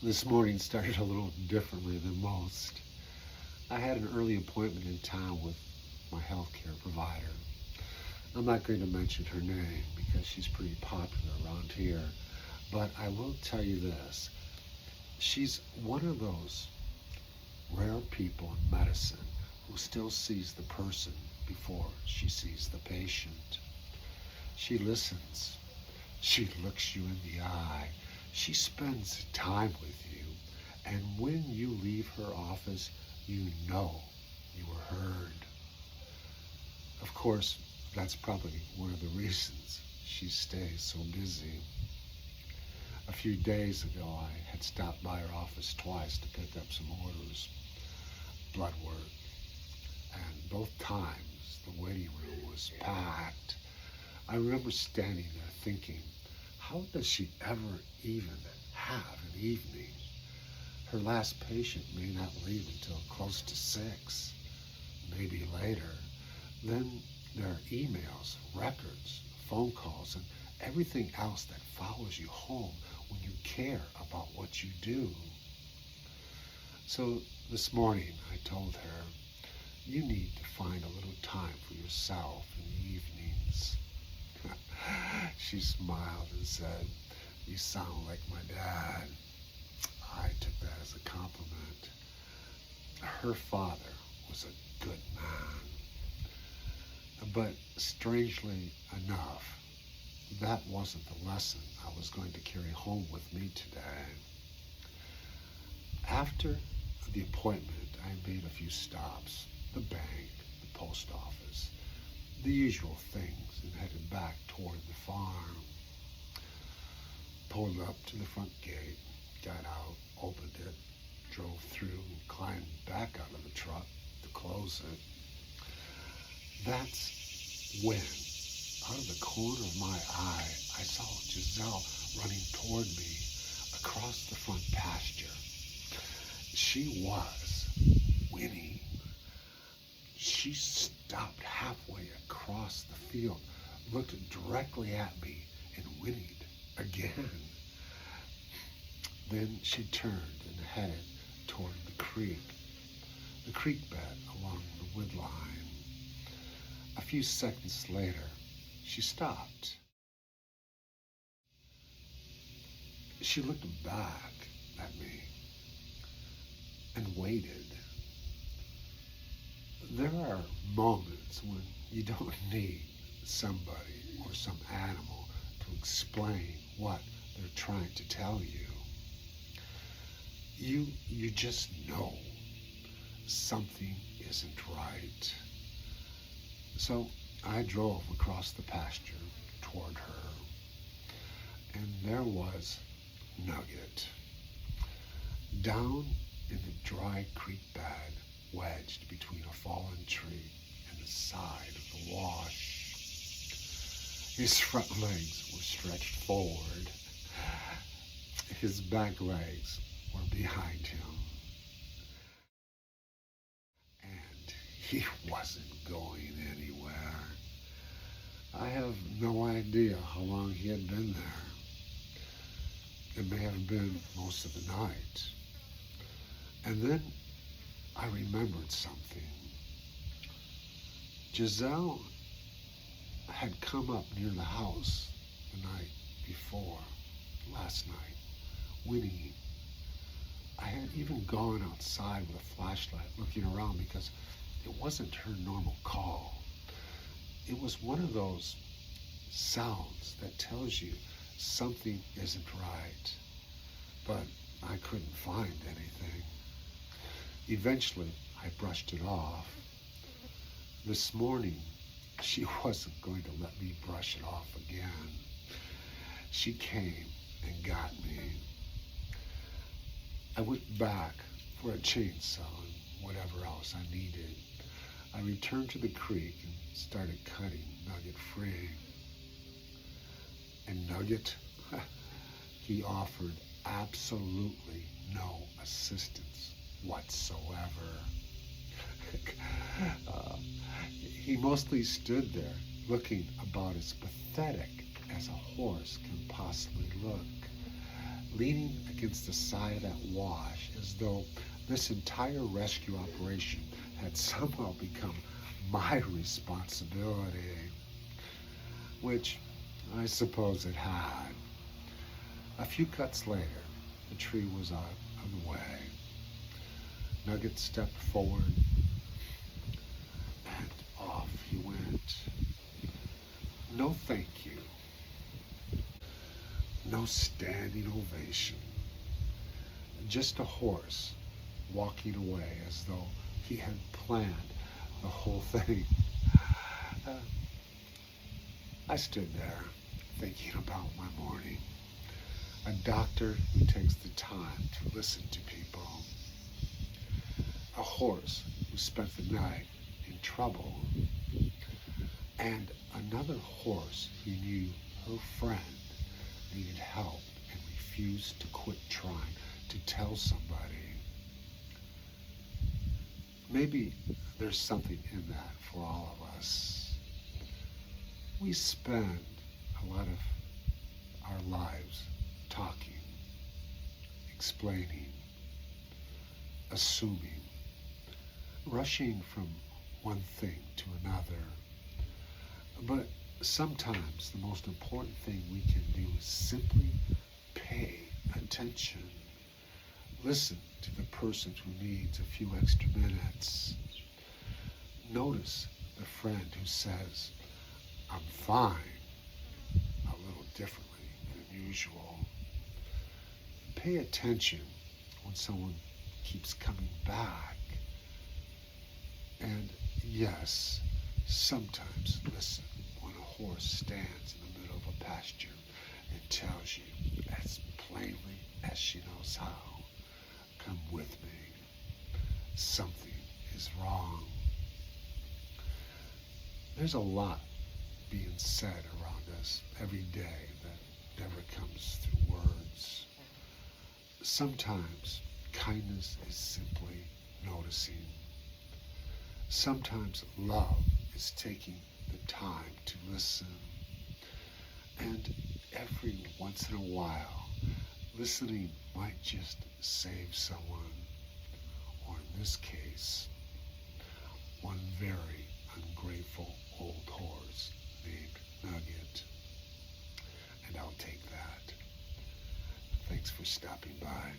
This morning started a little differently than most. I had an early appointment in town with my healthcare provider. I'm not going to mention her name because she's pretty popular around here, but I will tell you this. She's one of those rare people in medicine who still sees the person before she sees the patient. She listens. She looks you in the eye. She spends time with you. And when you leave her office, you know you were heard. Of course, that's probably one of the reasons she stays so busy. A few days ago, I had stopped by her office twice to pick up some orders, blood work, and both times the waiting room was packed. I remember standing there thinking, how does she ever even have an evening? Her last patient may not leave until close to 6, maybe later. Then there are emails, records, phone calls, and everything else that follows you home when you care about what you do. So this morning I told her, you need to find a little time for yourself in the evenings. She smiled and said, you sound like my dad. I took that as a compliment. Her father was a good man. But strangely enough, that wasn't the lesson I was going to carry home with me today. After the appointment, I made a few stops, the bank, the post office, the usual things, and headed back toward the farm. Pulled up to the front gate, got out, opened it, drove through, and climbed back out of the truck to close it. That's when, out of the corner of my eye, I saw Giselle running toward me across the front pasture. She was winning. She stopped halfway across the field, looked directly at me, and whinnied again. Then she turned and headed toward the creek bed along the wood line. A few seconds later, she stopped. She looked back at me and waited. There are moments when you don't need somebody or some animal to explain what they're trying to tell you. You just know something isn't right. So I drove across the pasture toward her, and there was Nugget, down in the dry creek bed, wedged between a fallen tree and the side of the wash. His front legs were stretched forward. His back legs were behind him. And he wasn't going anywhere. I have no idea how long he had been there. It may have been most of the night. And then I remembered something. Giselle had come up near the house the night before, last night, whinnying. I had even gone outside with a flashlight looking around because it wasn't her normal call. It was one of those sounds that tells you something isn't right, but I couldn't find anything. Eventually, I brushed it off. This morning, she wasn't going to let me brush it off again. She came and got me. I went back for a chainsaw and whatever else I needed. I returned to the creek and started cutting Nugget free. And Nugget, he offered absolutely no assistance whatsoever. He mostly stood there looking about as pathetic as a horse can possibly look. leaning against the side of that wash as though this entire rescue operation had somehow become my responsibility, which I suppose it had. A few cuts later, the tree was out of the way. Nugget stepped forward, and off he went. No thank you. No standing ovation. Just a horse walking away as though he had planned the whole thing. I stood there thinking about my morning. A doctor who takes the time to listen to people. A horse who spent the night in trouble. And another horse who knew her friend needed help and refused to quit trying to tell somebody. Maybe there's something in that for all of us. We spend a lot of our lives talking, explaining, assuming, rushing from one thing to another. But sometimes the most important thing we can do is simply pay attention. Listen to the person who needs a few extra minutes. Notice the friend who says, "I'm fine," a little differently than usual. Pay attention when someone keeps coming back. And yes, sometimes listen when a horse stands in the middle of a pasture and tells you as plainly as she knows how, "Come with me. Something is wrong." There's a lot being said around us every day that never comes through words. Sometimes kindness is simply noticing. Sometimes love is taking the time to listen. And every once in a while, listening might just save someone, or in this case, one very ungrateful old horse named Nugget. And I'll take that. Thanks for stopping by.